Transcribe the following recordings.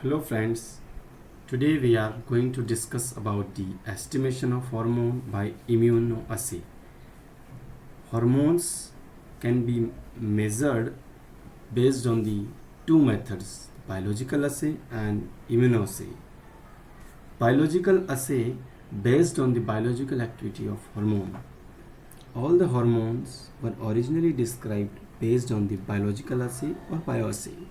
Hello friends, today we are going to discuss about the estimation of hormone by immunoassay. Hormones can be measured based on the two methods, biological assay and immunoassay. Biological assay based on the biological activity of hormone. All the hormones were originally described based on the biological assay or bioassay.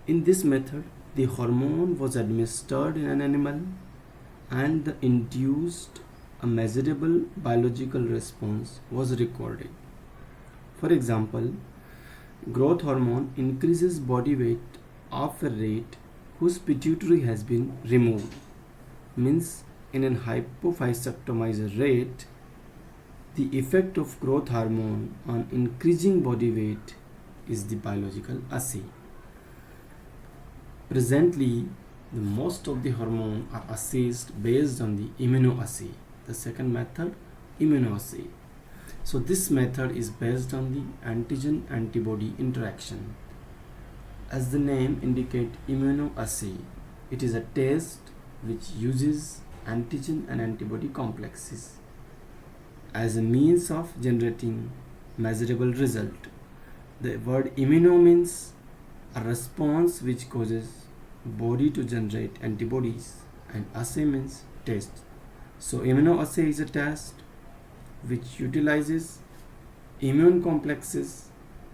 In this method, the hormone was administered in an animal and the induced a measurable biological response was recorded. For example, growth hormone increases body weight of a rat whose pituitary has been removed. Means in an hypophyseectomized rat, the effect of growth hormone on increasing body weight is the biological assay. Presently, the most of the hormones are assessed based on the immunoassay. The second method, immunoassay. So this method is based on the antigen-antibody interaction. As the name indicates, immunoassay, it is a test which uses antigen and antibody complexes as a means of generating measurable result. The word immuno means a response which causes body to generate antibodies, and assay means test. So immunoassay is a test which utilizes immune complexes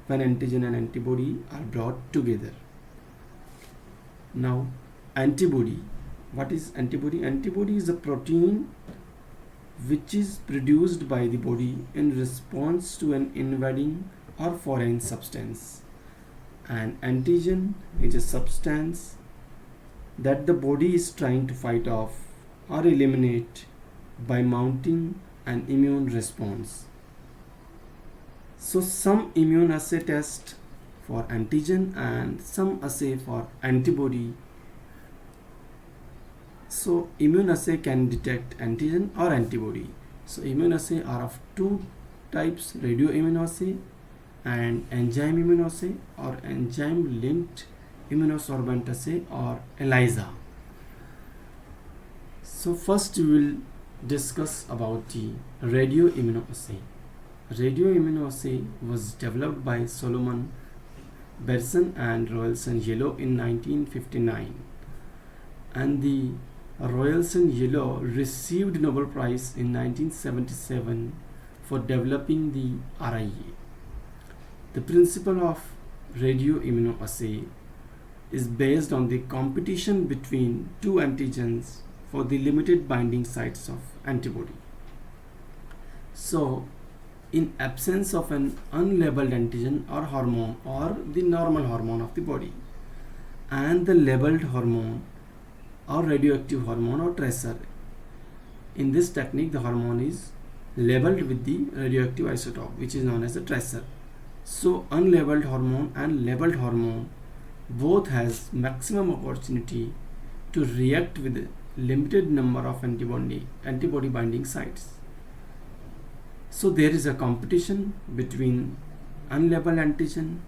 when antigen and antibody are brought together. Now antibody. What is antibody? Antibody is a protein which is produced by the body in response to an invading or foreign substance. And antigen is a substance that the body is trying to fight off or eliminate by mounting an immune response. So some immune assay test for antigen and some assay for antibody. So immune assay can detect antigen or antibody. So immune assay are of two types, radioimmunoassay and enzyme immunoassay or enzyme linked immunosorbent assay or ELISA. So first we will discuss about the radioimmunoassay. Radioimmunoassay was developed by Solomon Berson and Royalson-Yellow in 1959, and the Royalson-Yellow received Nobel Prize in 1977 for developing the RIA. The principle of radioimmunoassay is based on the competition between two antigens for the limited binding sites of antibody. So, in absence of an unlabeled antigen or hormone or the normal hormone of the body and the labeled hormone or radioactive hormone or tracer, in this technique the hormone is labeled with the radioactive isotope which is known as a tracer. So unlabeled hormone and labeled hormone both has maximum opportunity to react with a limited number of antibody binding sites. So there is a competition between unlabeled antigen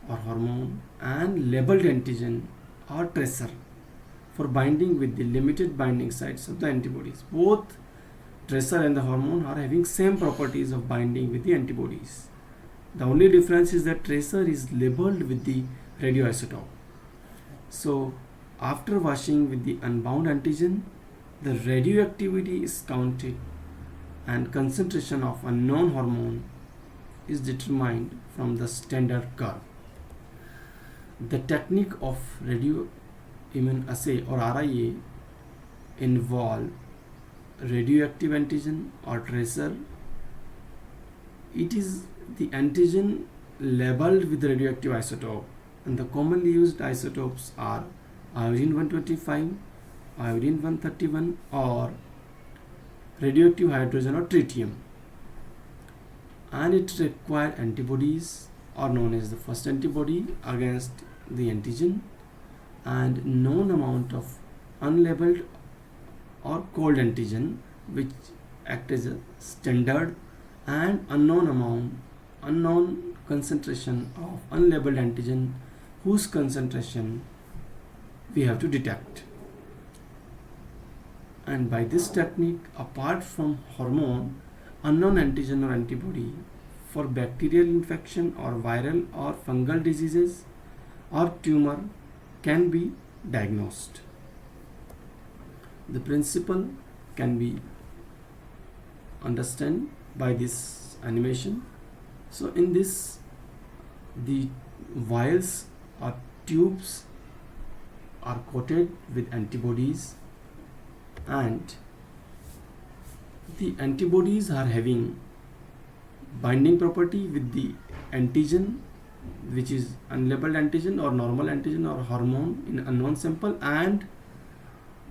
or hormone and labeled antigen or tracer for binding with the limited binding sites of the antibodies. Both tracer and the hormone are having same properties of binding with the antibodies. The only difference is that tracer is labeled with the radioisotope. So after washing with the unbound antigen, the radioactivity is counted and concentration of unknown hormone is determined from the standard curve. The technique of radioimmunoassay or RIA involve radioactive antigen or tracer. It is the antigen labeled with radioactive isotope, and the commonly used isotopes are iodine 125, iodine 131 or radioactive hydrogen or tritium, and it requires antibodies or known as the first antibody against the antigen and known amount of unlabeled or cold antigen which act as a standard, and unknown concentration of unlabeled antigen whose concentration we have to detect. And by this technique, apart from hormone, unknown antigen or antibody for bacterial infection or viral or fungal diseases or tumor can be diagnosed. The principle can be understood by this animation. So in this, the vials or tubes are coated with antibodies, and the antibodies are having binding property with the antigen, which is unlabeled antigen or normal antigen or hormone in unknown sample, and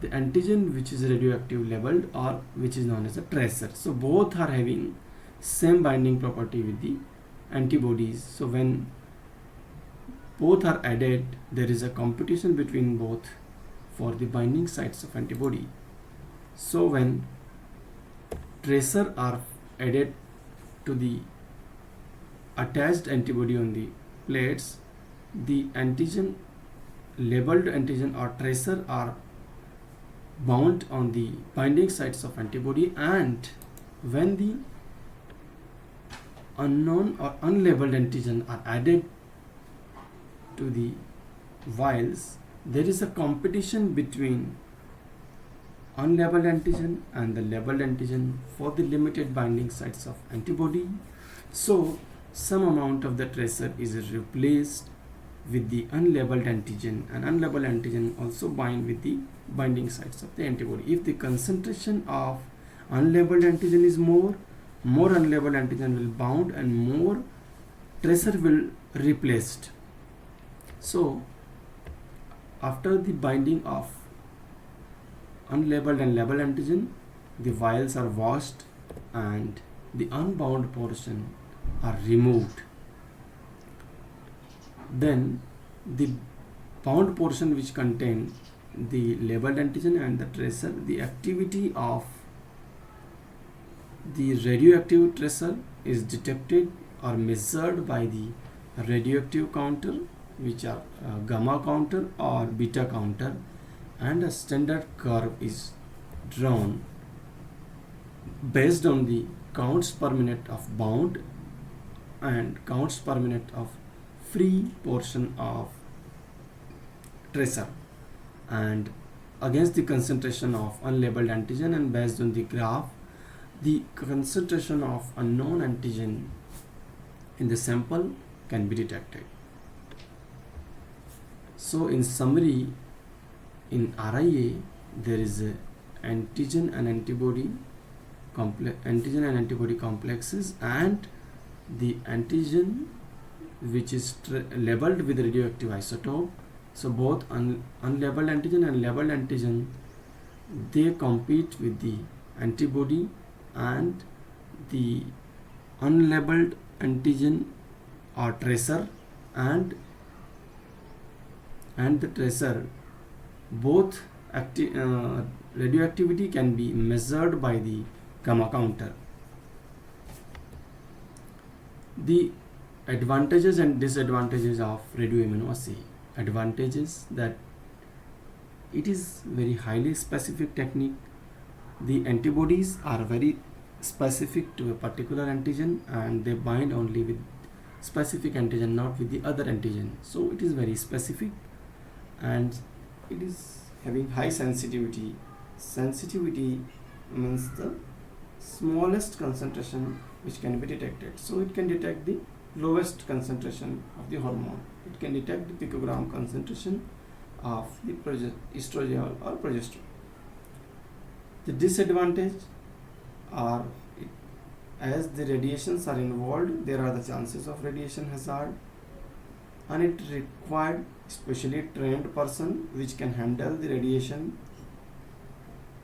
the antigen which is radioactive labeled or which is known as a tracer. So both are having same binding property with the antibodies. So when both are added, there is a competition between both for the binding sites of antibody. So when tracer are added to the attached antibody on the plates, the antigen, labeled antigen or tracer are bound on the binding sites of antibody, and when the unknown or unlabeled antigen are added to the vials, there is a competition between unlabeled antigen and the labeled antigen for the limited binding sites of antibody. So some amount of the tracer is replaced with the unlabeled antigen, and unlabeled antigen also bind with the binding sites of the antibody. If the concentration of unlabeled antigen is more unlabeled antigen will bound and more tracer will replaced. So after the binding of unlabeled and labeled antigen, the vials are washed and the unbound portion are removed. Then the bound portion which contain the labeled antigen and the tracer, the activity of the radioactive tracer is detected or measured by the radioactive counter, which are gamma counter or beta counter, and a standard curve is drawn based on the counts per minute of bound and counts per minute of free portion of tracer, and against the concentration of unlabeled antigen, and based on the graph the concentration of unknown antigen in the sample can be detected. So in summary, in RIA there is a antigen and antibody complexes, and the antigen which is labeled with radioactive isotope. So both unlabeled antigen and labeled antigen, they compete with the antibody, and the unlabeled antigen or tracer and the tracer, both radioactivity can be measured by the gamma counter. The advantages and disadvantages of radioimmunoassay. Advantages that it is very highly specific technique. The antibodies are very specific to a particular antigen, and they bind only with specific antigen, not with the other antigen. So it is very specific, and it is having high sensitivity. Sensitivity means the smallest concentration which can be detected. So it can detect the lowest concentration of the hormone. It can detect the picogram concentration of the estradiol or progesterone. The disadvantage are, as the radiations are involved, there are the chances of radiation hazard, and it required specially trained person which can handle the radiation,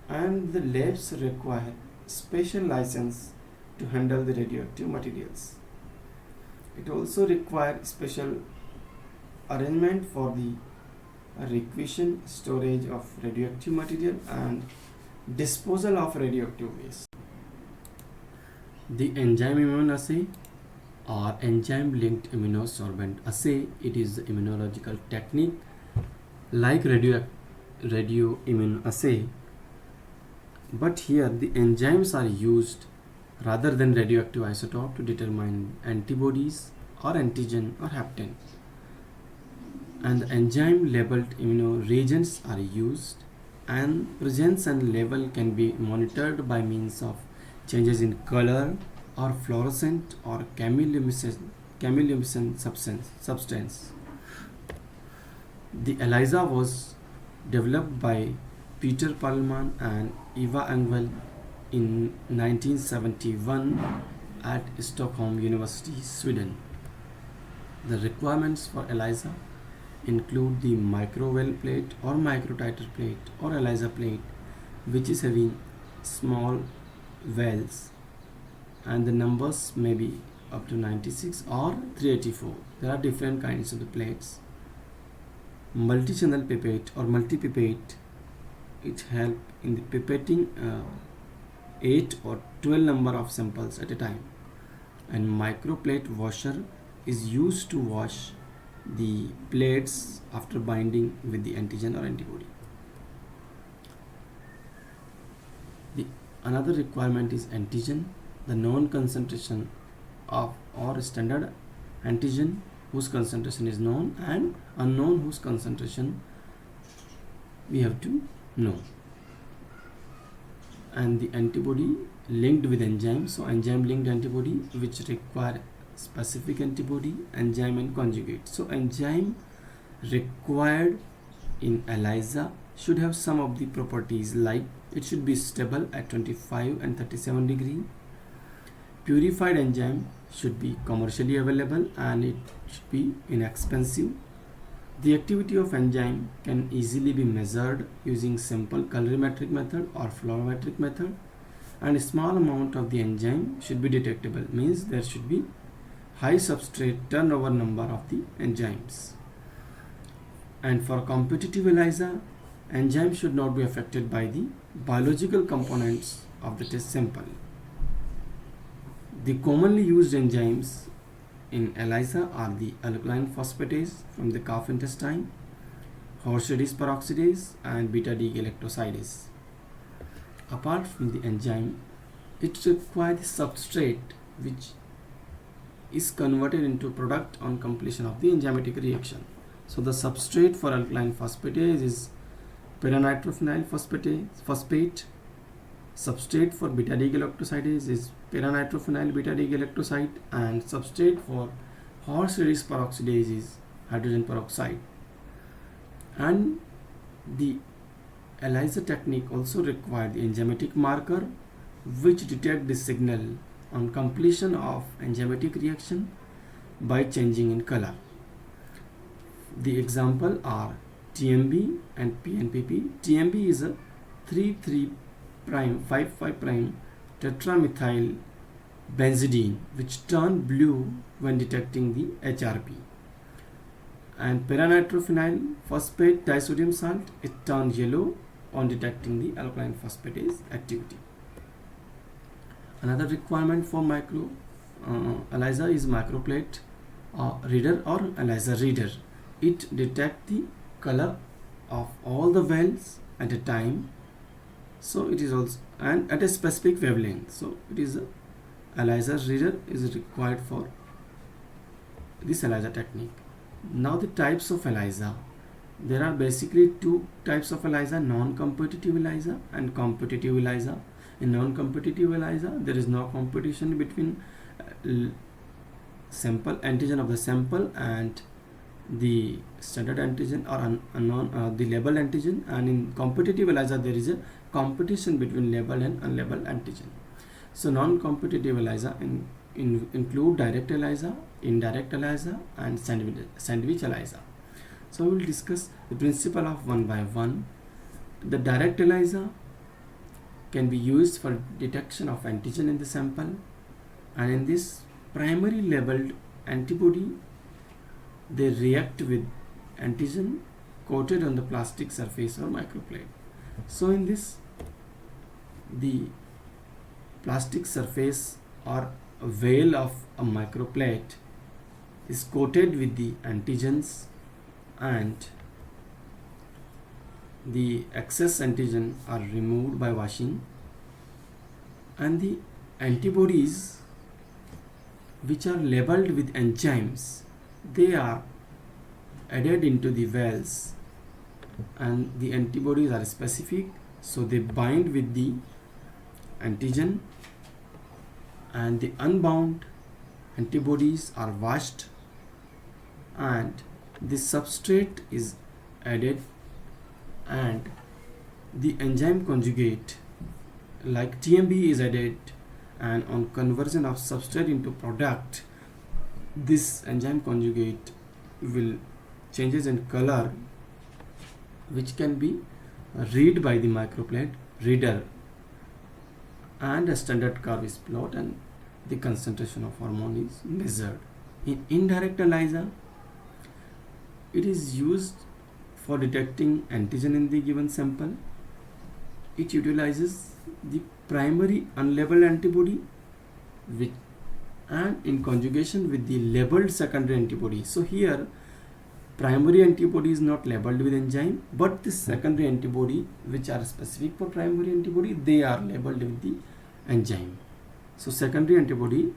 and the labs require special license to handle the radioactive materials. It also requires special arrangement for the requisition, storage of radioactive material, and disposal of radioactive waste. The enzyme immunoassay or enzyme linked immunosorbent assay, it is the immunological technique like radioimmunoassay, but here the enzymes are used rather than radioactive isotope to determine antibodies or antigen or hapten. And the enzyme labeled immunoreagents are used, and presence and level can be monitored by means of changes in color or fluorescent or chemiluminescent substance. The ELISA was developed by Peter Perlman and Eva Engvall in 1971 at Stockholm University, Sweden. The requirements for ELISA include the microwell plate or microtiter plate or ELISA plate, which is having small wells, and the numbers may be up to 96 or 384. There are different kinds of the plates. Multi-channel pipette or multi-pipette, it help in the pipetting 8 or 12 number of samples at a time, and microplate washer is used to wash the plates after binding with the antigen or antibody. The another requirement is antigen, the known concentration of or standard antigen whose concentration is known, and unknown whose concentration we have to know, and the antibody linked with enzyme. So enzyme linked antibody which require specific antibody, enzyme and conjugate. So enzyme required in ELISA should have some of the properties, like it should be stable at 25 and 37 degree. Purified enzyme should be commercially available and it should be inexpensive. The activity of enzyme can easily be measured using simple colorimetric method or fluorometric method, and a small amount of the enzyme should be detectable, means there should be high substrate turnover number of the enzymes. And for competitive ELISA, enzyme should not be affected by the biological components of the test sample. The commonly used enzymes in ELISA are the alkaline phosphatase from the calf intestine, horseradish peroxidase, and beta-D-galactosidase. Apart from the enzyme, it requires the substrate which is converted into product on completion of the enzymatic reaction. So the substrate for alkaline phosphatase is pyranitrophenyl phosphate. Substrate for beta-D-galactosidase is pyranitrophenyl beta-D-galactoside, and substrate for horseradish peroxidase is hydrogen peroxide. And the ELISA technique also required the enzymatic marker which detect the signal on completion of enzymatic reaction by changing in color. The example are TMB and PNPP. TMB is a 3,3'5'5' tetramethyl benzidine which turn blue when detecting the HRP, and pyranitrophenyl phosphate disodium salt, it turns yellow on detecting the alkaline phosphatase activity. Another requirement for ELISA is microplate reader or ELISA reader. It detects the color of all the wells at a time, so it is also and at a specific wavelength. So it is a ELISA reader is required for this ELISA technique. Now the types of ELISA. There are basically two types of ELISA: non-competitive ELISA and competitive ELISA. In non-competitive ELISA, there is no competition between sample antigen of the sample and the standard antigen or unknown the labeled antigen, and in competitive ELISA there is a competition between labeled and unlabeled antigen. So non-competitive ELISA include direct ELISA, indirect ELISA, and sandwich ELISA. So we will discuss the principle of one by one. The direct ELISA can be used for detection of antigen in the sample, and in this primary labeled antibody, they react with antigen coated on the plastic surface or microplate. So in this, the plastic surface or a veil of a microplate is coated with the antigens, and the excess antigen are removed by washing, and the antibodies which are labeled with enzymes, they are added into the wells, and the antibodies are specific, so they bind with the antigen, and the unbound antibodies are washed, and the substrate is added, and the enzyme conjugate like TMB is added, and on conversion of substrate into product, this enzyme conjugate will changes in color, which can be read by the microplate reader, and a standard curve is plotted and the concentration of hormone is measured. In indirect ELISA, it is used for detecting antigen in the given sample. It utilizes the primary unlabeled antibody which, and in conjugation with the labeled secondary antibody. So here primary antibody is not labeled with enzyme, but the secondary antibody which are specific for primary antibody, they are labeled with the enzyme. So secondary antibody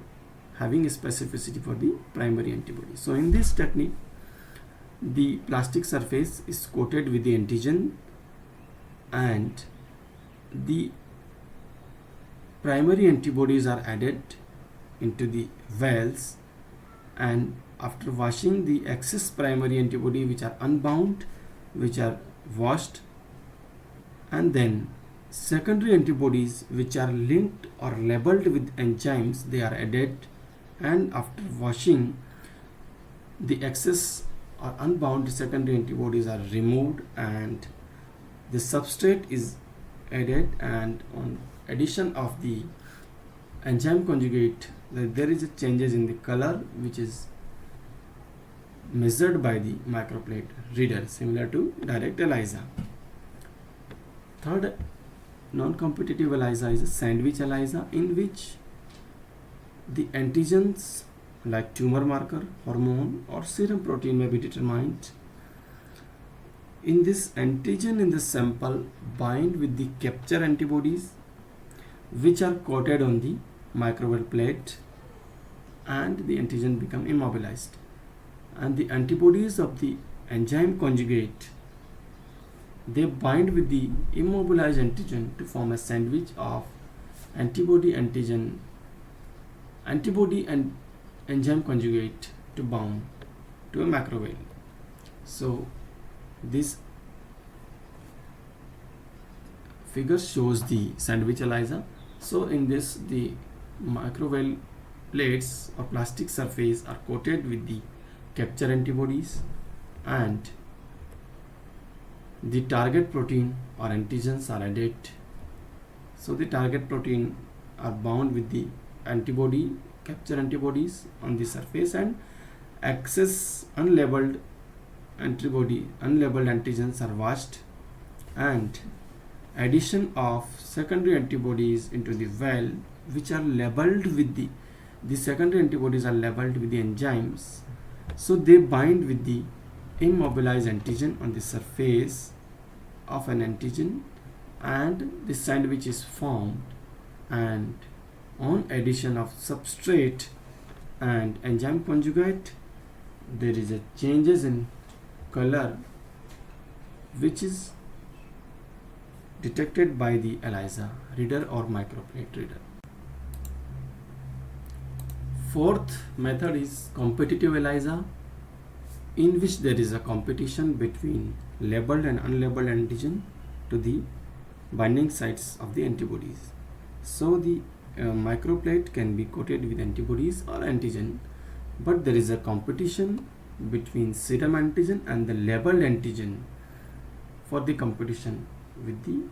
having a specificity for the primary antibody. So in this technique, the plastic surface is coated with the antigen, and the primary antibodies are added into the wells, and after washing, the excess primary antibody which are unbound, which are washed, and then secondary antibodies which are linked or labeled with enzymes, they are added, and after washing, the excess or unbound secondary antibodies are removed, and the substrate is added, and on addition of the enzyme conjugate, there is a changes in the color which is measured by the microplate reader, similar to direct ELISA. Third non-competitive ELISA is a sandwich ELISA, in which the antigens like tumor marker, hormone, or serum protein may be determined. In this, antigen in the sample bind with the capture antibodies which are coated on the microwave plate, and the antigen become immobilized, and the antibodies of the enzyme conjugate, they bind with the immobilized antigen to form a sandwich of antibody antigen, antibody and enzyme conjugate to bound to a macrovale. So this figure shows the sandwich ELISA. So in this, the microwave plates or plastic surface are coated with the capture antibodies, and the target protein or antigens are added. So the target protein are bound with the antibody, capture antibodies on the surface, and excess unlabeled antibody, unlabeled antigens are washed, and addition of secondary antibodies into the well which are labeled with the secondary antibodies are labeled with the enzymes, so they bind with the immobilized antigen on the surface of an antigen, and the sandwich is formed, and on addition of substrate and enzyme conjugate, there is a changes in color which is detected by the ELISA reader or microplate reader. Fourth method is competitive ELISA, in which there is a competition between labeled and unlabeled antigen to the binding sites of the antibodies. So the microplate can be coated with antibodies or antigen, but there is a competition between serum antigen and the labeled antigen for the competition with the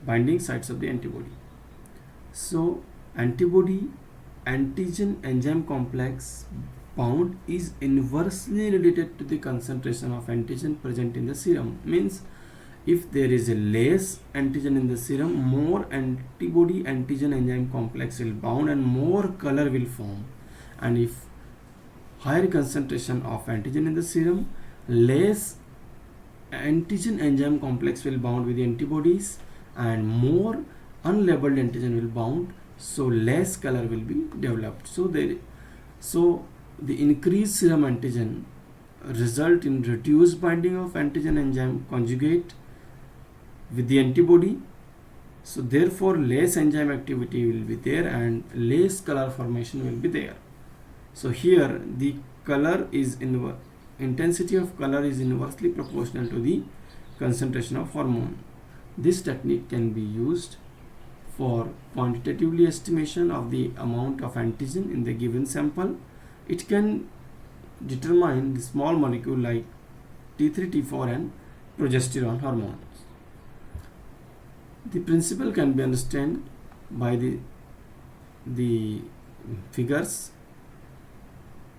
binding sites of the antibody. So antibody antigen enzyme complex bound is inversely related to the concentration of antigen present in the serum. Means if there is a less antigen in the serum, more antibody antigen enzyme complex will bound and more color will form, and if higher concentration of antigen in the serum, less antigen enzyme complex will bound with the antibodies, and more unlabeled antigen will bound, so less color will be developed. So the increased serum antigen result in reduced binding of antigen enzyme conjugate with the antibody. So therefore less enzyme activity will be there and less color formation will be there. So here the color is intensity of color is inversely proportional to the concentration of hormone. This technique can be used for quantitatively estimation of the amount of antigen in the given sample. It can determine the small molecule like T3, T4 and progesterone hormones. The principle can be understood by the figures.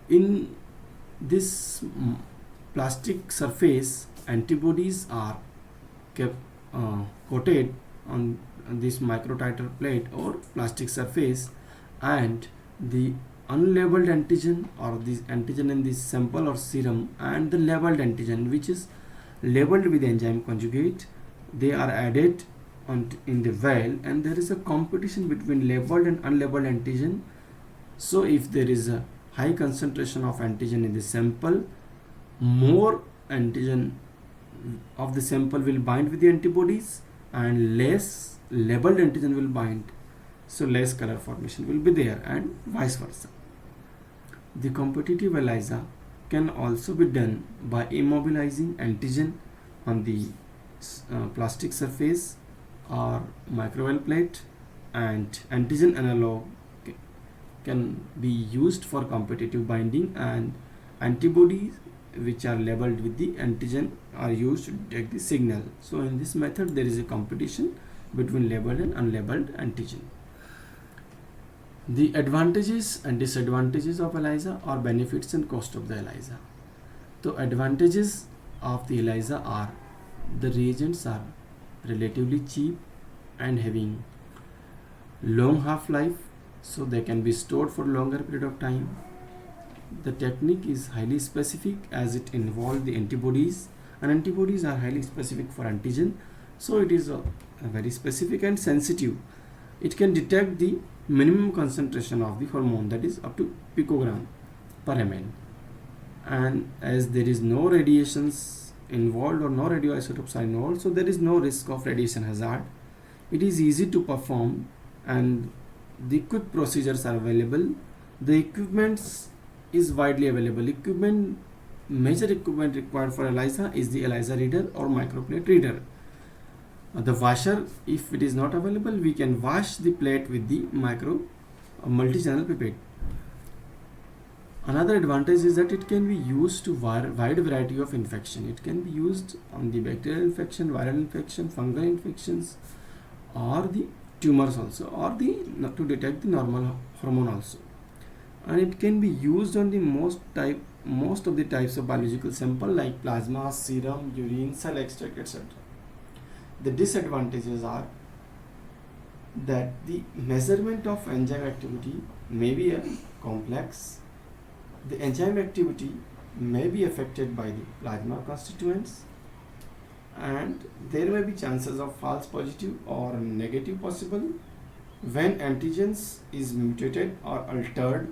In this plastic surface, antibodies are kept coated on this microtiter plate or plastic surface, and the unlabeled antigen or this antigen in this sample or serum and the labeled antigen which is labeled with enzyme conjugate, they are added in the vial, and there is a competition between labeled and unlabeled antigen. So if there is a high concentration of antigen in the sample, more antigen of the sample will bind with the antibodies and less labeled antigen will bind, so less color formation will be there, and vice versa. The competitive ELISA can also be done by immobilizing antigen on the plastic surface or microvial plate, and antigen analog can be used for competitive binding, and antibodies which are labeled with the antigen are used to detect the signal. So in this method there is a competition between labeled and unlabeled antigen. The advantages and disadvantages of ELISA, or benefits and cost of the ELISA. So advantages of the ELISA are the reagents are relatively cheap and having long half-life, so they can be stored for longer period of time. The technique is highly specific as it involves the antibodies, and antibodies are highly specific for antigen, so it is very specific and sensitive. It can detect the minimum concentration of the hormone, that is up to picogram per ml, and as there is no radiations involved or no radioisotopes are involved, so there is no risk of radiation hazard. It is easy to perform and the quick procedures are available. The equipment is widely available. Major equipment required for ELISA is the ELISA reader or microplate reader. The washer, if it is not available, we can wash the plate with the multi-channel pipette. Another advantage is that it can be used to wide variety of infection. It can be used on the bacterial infection, viral infection, fungal infections, or the tumors also, or to detect the normal hormone also. And it can be used on the most of the types of biological sample like plasma, serum, urine, cell extract, etc. The disadvantages are that the measurement of enzyme activity may be complex. The enzyme activity may be affected by the plasma constituents, and there may be chances of false positive or negative possible when antigens is mutated or altered,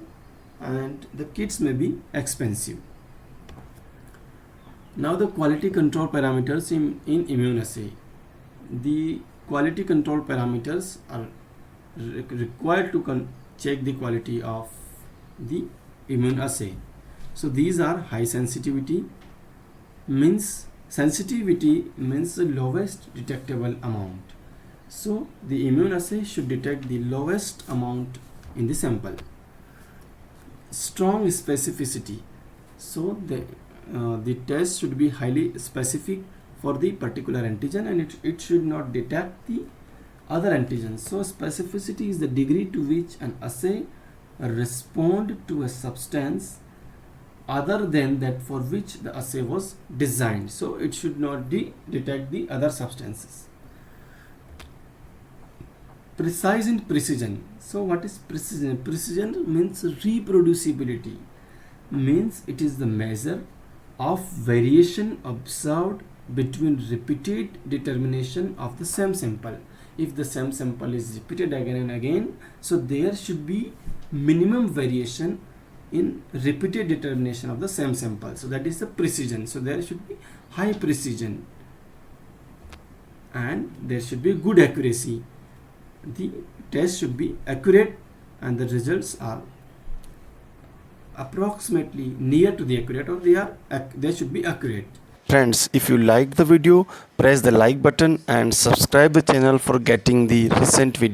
and the kits may be expensive. Now the quality control parameters in immunoassay. The quality control parameters are required to check the quality of the immunoassay. So these are high sensitivity, means the lowest detectable amount. So the immunoassay should detect the lowest amount in the sample. Strong specificity, so the test should be highly specific for the particular antigen, and it should not detect the other antigens. So specificity is the degree to which an assay respond to a substance other than that for which the assay was designed. So it should not detect the other substances. Precise and precision. So what is precision? Precision means reproducibility, means it is the measure of variation observed between repeated determination of the same sample. If the same sample is repeated again and again, so there should be minimum variation in repeated determination of the same sample. So that is the precision. So there should be high precision and there should be good accuracy. The test should be accurate and the results are approximately near to the accurate, or they should be accurate. Friends, if you liked the video, press the like button and subscribe the channel for getting the recent video.